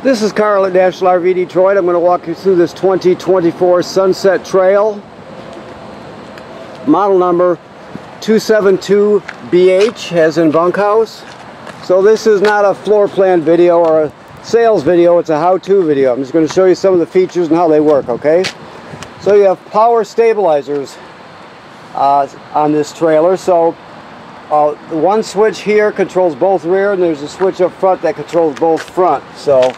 This is Carl at National RV Detroit. I'm going to walk you through this 2024 Sunset Trail. Model number 272BH, as in bunkhouse. So this is not a floor plan video or a sales video, it's a how-to video. I'm just going to show you some of the features and how they work, okay? So you have power stabilizers on this trailer. So the one switch here controls both rear, and there's a switch up front that controls both front. So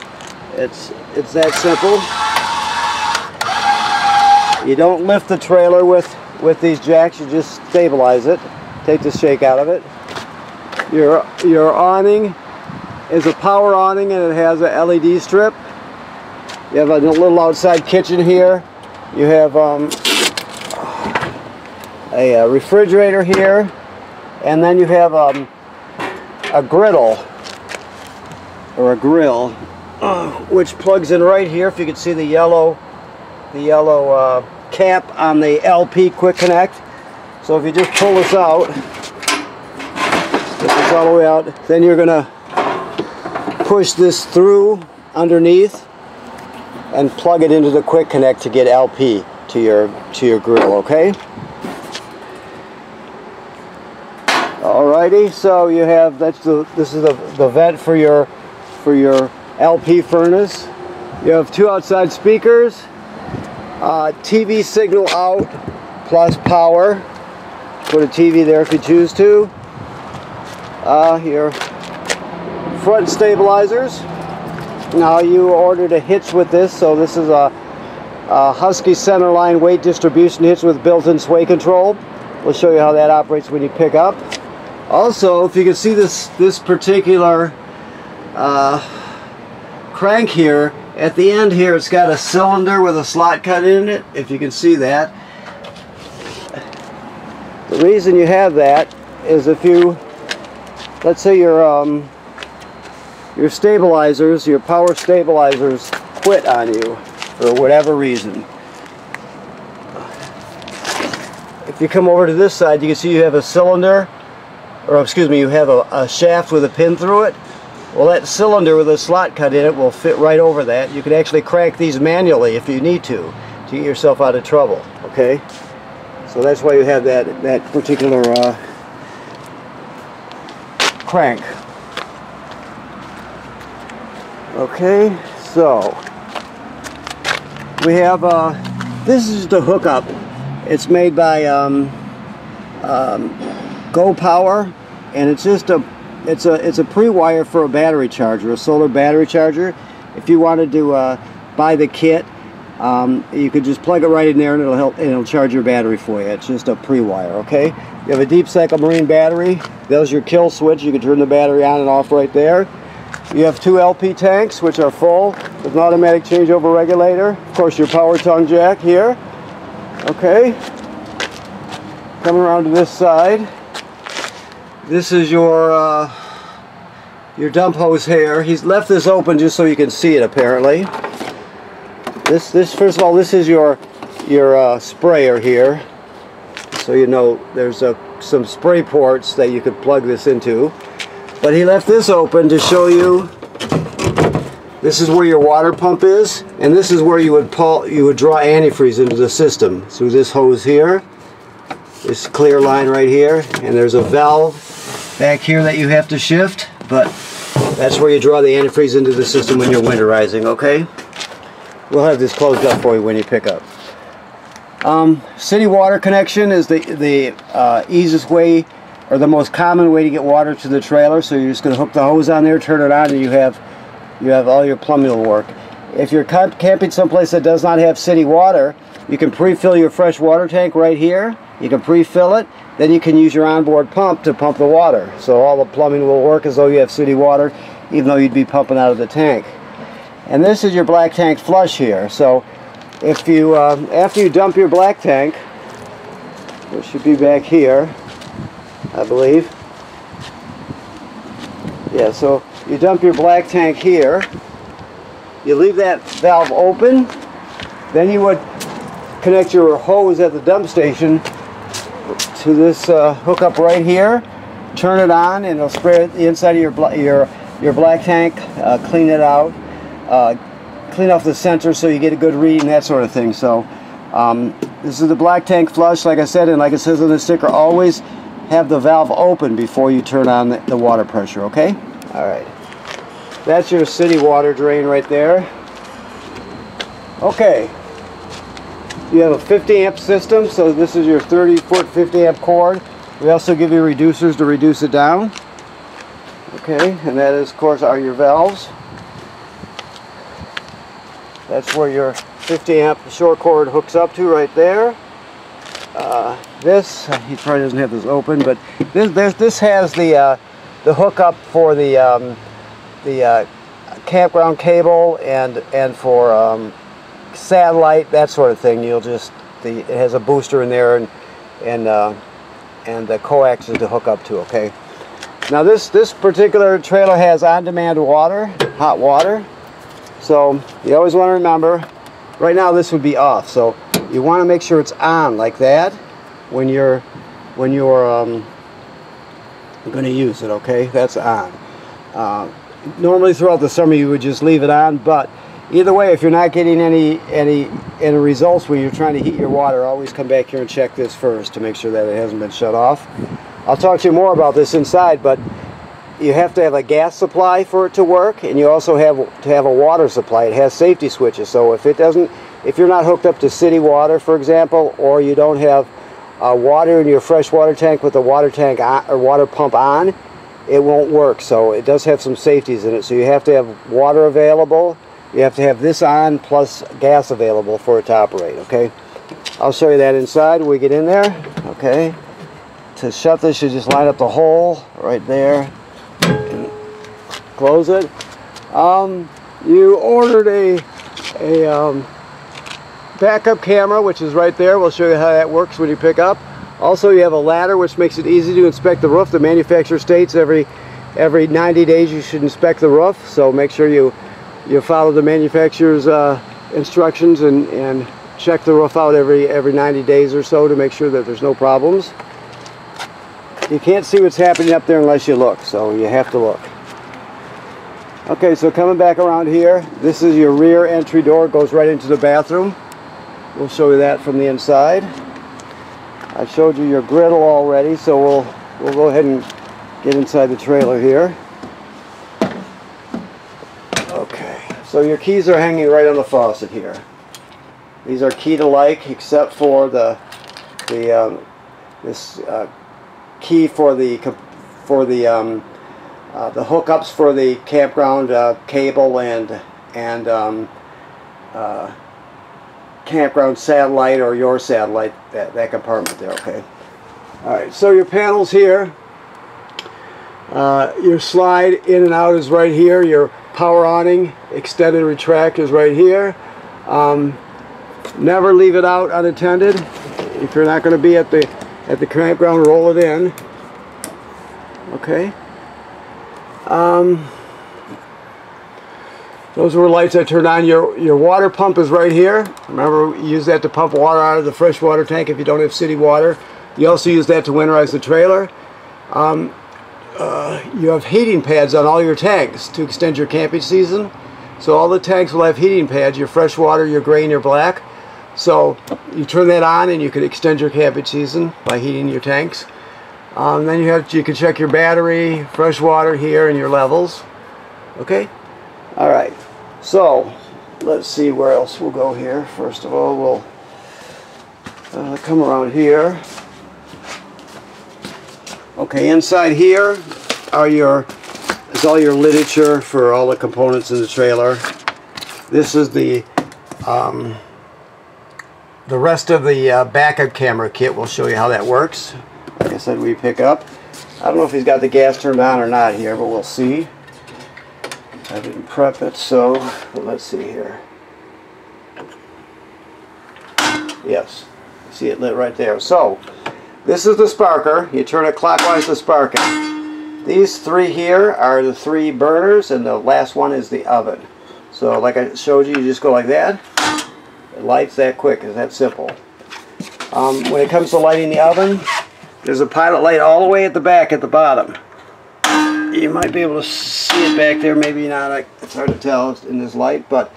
it's that simple. You don't lift the trailer with these jacks, you just stabilize it. Take the shake out of it. Your awning is a power awning, and it has a LED strip. You have a little outside kitchen here. You have a refrigerator here, and then you have a griddle or a grill, which plugs in right here. If you can see the yellow cap on the LP Quick Connect. So if you just pull this out, get this all the way out, then you're gonna push this through underneath and plug it into the Quick Connect to get LP to your grill, okay? Alrighty, so you have this is the vent for your LP furnace. You have two outside speakers, TV signal out plus power. Put a TV there if you choose to. Your front stabilizers. Now you ordered a hitch with this, so this is a Husky centerline weight distribution hitch with built-in sway control. We'll show you how that operates when you pick up. Also, if you can see this particular crank here, at the end here it's got a cylinder with a slot cut in it, if you can see that. The reason you have that is if you, let's say your stabilizers, your power stabilizers quit on you for whatever reason. If you come over to this side, you can see you have a cylinder, or excuse me, you have a shaft with a pin through it. Well, that cylinder with a slot cut in it will fit right over that. You can actually crank these manually if you need to get yourself out of trouble, okay? So that's why you have that particular crank. Okay, so we have this is the hookup. It's made by Go Power, and it's just it's a pre-wire for a battery charger, a solar battery charger. If you wanted to buy the kit, you could just plug it right in there, and it'll charge your battery for you. It's just a pre-wire, okay? You have a deep cycle marine battery. There's your kill switch. You can turn the battery on and off right there. You have two LP tanks, which are full with an automatic changeover regulator. Of course, your power tongue jack here. Okay. Coming around to this side. This is your dump hose here. He's left this open just so you can see it, apparently. This first of all, this is your sprayer here. So you know there's some spray ports that you could plug this into. But he left this open to show you. This is where your water pump is, and this is where you would draw antifreeze into the system through this hose here. This clear line right here, and there's a valve back here that you have to shift, but that's where you draw the antifreeze into the system when you're winterizing, okay? We'll have this closed up for you when you pick up. City water connection is the easiest way, or the most common way to get water to the trailer. So you're just going to hook the hose on there, turn it on, and you have all your plumbing will work. If you're camping someplace that does not have city water, you can pre-fill your fresh water tank right here. You can pre-fill it, then you can use your onboard pump to pump the water. So all the plumbing will work as though you have city water, even though you'd be pumping out of the tank. And this is your black tank flush here. So if you after you dump your black tank, which should be back here, I believe. Yeah, so you dump your black tank here, you leave that valve open, then you would connect your hose at the dump station to this hookup right here, turn it on, and it'll spray the inside of your black tank, clean it out. clean off the sensor so you get a good read and that sort of thing. So this is the black tank flush, like I said, and like it says on the sticker, always have the valve open before you turn on the water pressure, okay? All right. That's your city water drain right there. Okay. You have a 50 amp system, so this is your 30-foot 50 amp cord. We also give you reducers to reduce it down. Okay, and that is, of course, are your valves. That's where your 50 amp short cord hooks up to right there. This, he probably doesn't have this open, but this has the hookup for the campground cable and for satellite, that sort of thing. You'll just it has a booster in there and the coaxes to hook up to. Okay. Now this particular trailer has on-demand water, hot water. So you always want to remember. Right now this would be off, so you want to make sure it's on like that when you're going to use it. Okay, that's on. Normally throughout the summer you would just leave it on, but either way, if you're not getting any results when you're trying to heat your water, always come back here and check this first to make sure that it hasn't been shut off. I'll talk to you more about this inside, but you have to have a gas supply for it to work, and you also have to have a water supply. It has safety switches, so if you're not hooked up to city water, for example, or you don't have water in your fresh water tank with the water tank on, or water pump on, it won't work. So it does have some safeties in it. So you have to have water available. You have to have this on plus gas available for it to operate. Okay, I'll show you that inside when we get in there. Okay, to shut this, you just line up the hole right there and close it. You ordered a backup camera, which is right there. We'll show you how that works when you pick up. Also, you have a ladder, which makes it easy to inspect the roof. The manufacturer states every 90 days you should inspect the roof, so make sure you follow the manufacturer's instructions and check the roof out every 90 days or so to make sure that there's no problems. You can't see what's happening up there unless you look, so you have to look. Okay, so coming back around here, this is your rear entry door. It goes right into the bathroom. We'll show you that from the inside. I showed you your griddle already, so we'll go ahead and get inside the trailer here. Okay, so your keys are hanging right on the faucet here. These are key-to-like, except for this key for the hookups for the campground cable and campground satellite, or your satellite, that compartment there. Okay. All right. So your panels here. Your slide in and out is right here. Your power awning, extended retract is right here. Never leave it out unattended. If you're not going to be at the campground, roll it in. Okay. Those were lights I turned on. Your water pump is right here. Remember, you use that to pump water out of the fresh water tank if you don't have city water. You also use that to winterize the trailer. You have heating pads on all your tanks to extend your camping season. So all the tanks will have heating pads, your fresh water, your gray, and your black. So you turn that on and you can extend your camping season by heating your tanks. Then you can check your battery, fresh water here, and your levels. Okay? Alright, so let's see where else we'll go here. First of all, we'll come around here. Okay, inside here is all your literature for all the components in the trailer. This is the rest of the backup camera kit. We'll show you how that works. Like I said, we pick up. I don't know if he's got the gas turned on or not here, but we'll see. I didn't prep it, so let's see here. Yes, see it lit right there. So this is the sparker. You turn it clockwise to spark it. These three here are the three burners, and the last one is the oven. So like I showed you, you just go like that. It lights that quick. It's that simple. When it comes to lighting the oven, there's a pilot light all the way at the back at the bottom. You might be able to see it back there, maybe not. It's hard to tell in this light, but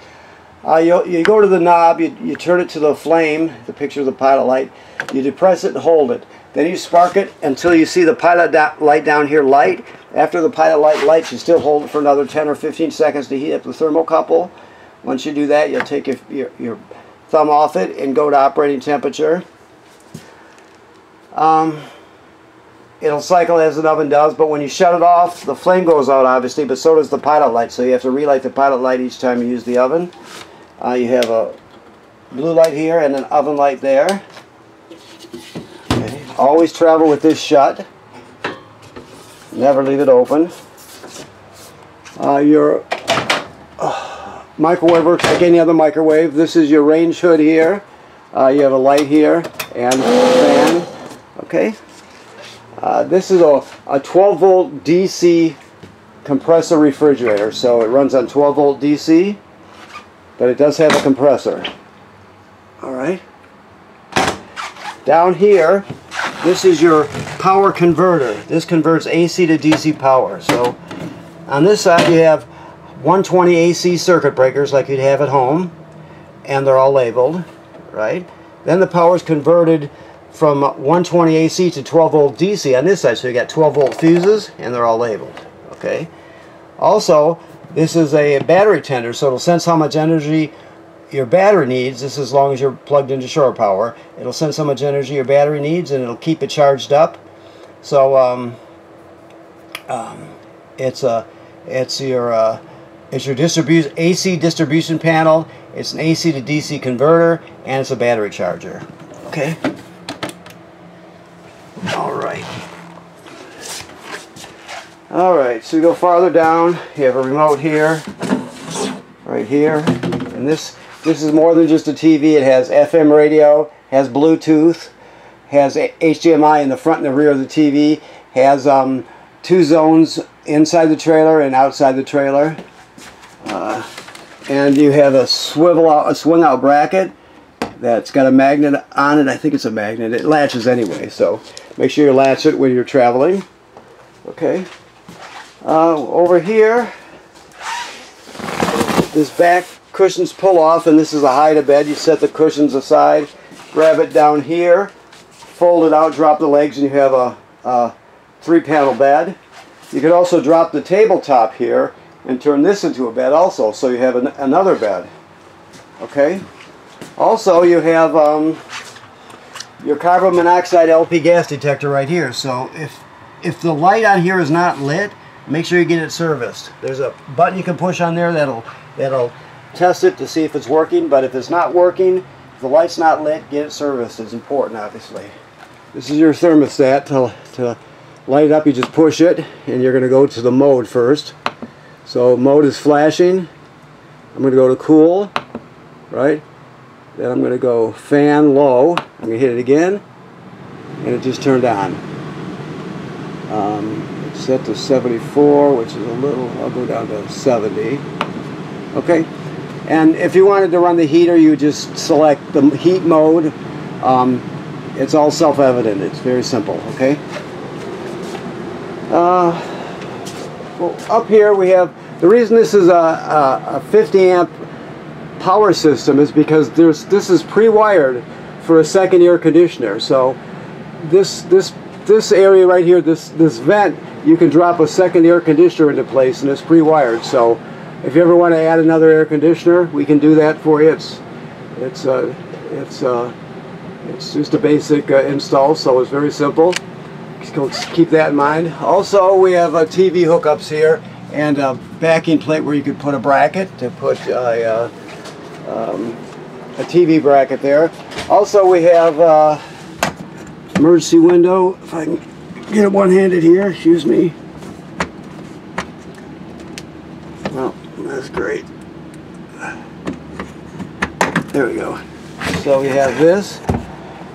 you go to the knob, you turn it to the flame, the picture of the pilot light, you depress it and hold it. Then you spark it until you see the pilot light down here light. After the pilot light lights, you still hold it for another 10 or 15 seconds to heat up the thermocouple. Once you do that, you'll take your thumb off it and go to operating temperature. It'll cycle as an oven does, but when you shut it off, the flame goes out obviously, but so does the pilot light, so you have to relight the pilot light each time you use the oven. You have a blue light here and an oven light there. Okay. Always travel with this shut. Never leave it open. Your microwave works like any other microwave. This is your range hood here. You have a light here and fan. Okay. This is a 12 volt DC compressor refrigerator, so it runs on 12 volt DC, but it does have a compressor. Alright. Down here, this is your power converter. This converts AC to DC power. So on this side you have 120 AC circuit breakers like you'd have at home, and they're all labeled, right? Then the power is converted from 120 AC to 12 volt DC on this side, so you got 12 volt fuses and they're all labeled. Okay. Also, this is a battery tender, so it'll sense how much energy your battery needs. This is as long as you're plugged into shore power. It'll sense how much energy your battery needs and it'll keep it charged up. So it's your AC distribution panel. It's an AC to DC converter, and it's a battery charger. Okay. Alright, so you go farther down, you have a remote here, right here, and this is more than just a TV. It has FM radio, has Bluetooth, has HDMI in the front and the rear of the TV, has 2 zones inside the trailer and outside the trailer, and you have a swing out bracket that's got a magnet on it. I think it's a magnet. It latches anyway, so make sure you latch it when you're traveling. Okay. Over here, this back cushions pull off, and this is a hide-a-bed. You set the cushions aside, grab it down here, fold it out, drop the legs, and you have a 3-panel bed. You could also drop the tabletop here and turn this into a bed also, so you have another bed. Okay. Also, you have your carbon monoxide LP gas detector right here. So if the light on here is not lit, make sure you get it serviced. There's a button you can push on there that'll test it to see if it's working. But if it's not working, if the light's not lit, get it serviced. It's important, obviously. This is your thermostat. To light it up, you just push it, and you're going to go to the mode first. So mode is flashing. I'm going to go to cool, right? Then I'm going to go fan low. I'm going to hit it again, and it just turned on. It's set to 74, which is a little. I'll go down to 70. Okay. And if you wanted to run the heater, you just select the heat mode. It's all self-evident. It's very simple. Okay. Well, up here we have, the reason this is a 50 amp power system is because this is pre-wired for a second air conditioner. So this area right here, this vent, you can drop a second air conditioner into place, and it's pre-wired. So if you ever want to add another air conditioner, we can do that for you. It's just a basic install, so it's very simple. Just keep that in mind. Also, we have TV hookups here and a backing plate where you could put a bracket to put a TV bracket there. Also, we have emergency window. If I can get it one-handed here, excuse me. Well, that's great. There we go. So we have this,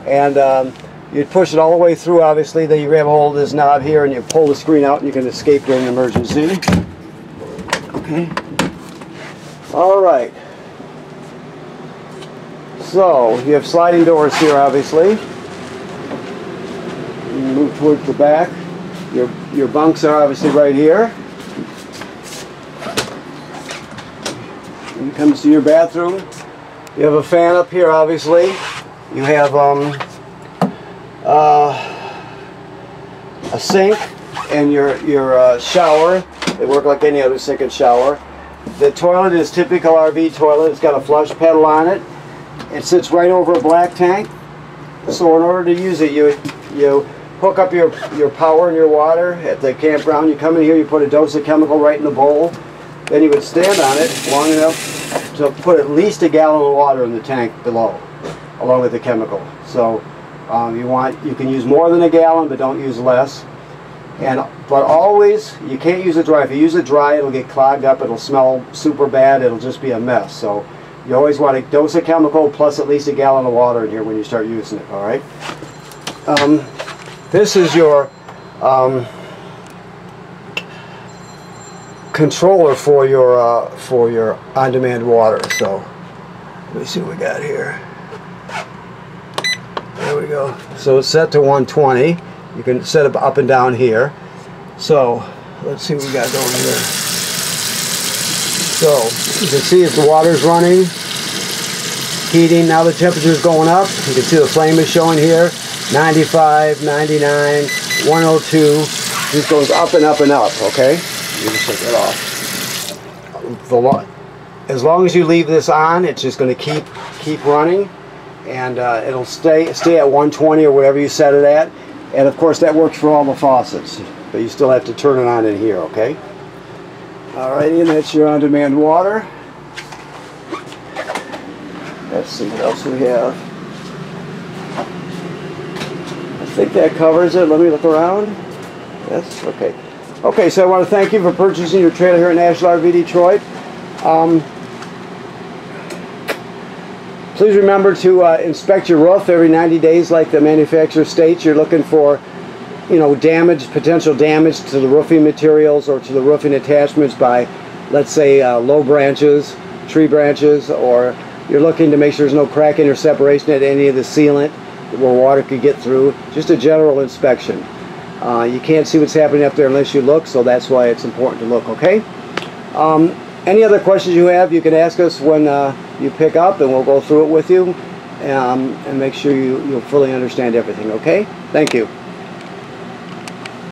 and you'd push it all the way through, obviously. Then you grab a hold of this knob here and you pull the screen out, and you can escape during an emergency. Okay. Alright. So, you have sliding doors here, obviously. You move towards the back. Your bunks are obviously right here. When it comes to your bathroom, you have a fan up here, obviously. You have a sink and your shower. They work like any other sink and shower. The toilet is typical RV toilet. It's got a flush pedal on it. It sits right over a black tank. So in order to use it, you hook up your power and your water at the campground. You come in here, you put a dose of chemical right in the bowl. Then you would stand on it long enough to put at least a gallon of water in the tank below, along with the chemical. So you can use more than a gallon, but don't use less. But always, you can't use it dry. If you use it dry, it'll get clogged up. It'll smell super bad. It'll just be a mess. So you always want a dose of chemical plus at least a gallon of water in here when you start using it. All right. This is your controller for your on-demand water. So let me see what we got here. There we go. So it's set to 120. You can set it up and down here. So let's see what we got going here. So you can see as the water's running, heating. Now the temperature is going up. You can see the flame is showing here. 95, 99, 102. This goes up and up and up. Okay. Let me just take that off. As long as you leave this on, it's just going to keep running, and it'll stay at 120 or whatever you set it at. And of course that works for all the faucets, but you still have to turn it on in here, okay? Alrighty, and that's your on-demand water. Let's see what else we have. I think that covers it. Let me look around. Yes, okay. Okay, so I want to thank you for purchasing your trailer here at National RV Detroit. Please remember to inspect your roof every 90 days like the manufacturer states. You're looking for, potential damage to the roofing materials or to the roofing attachments by, let's say, low branches, tree branches, or you're looking to make sure there's no cracking or separation at any of the sealant where water could get through. Just a general inspection. You can't see what's happening up there unless you look, so that's why it's important to look, okay? Any other questions you have, you can ask us when you pick up, and we'll go through it with you and make sure you'll fully understand everything, okay? Thank you.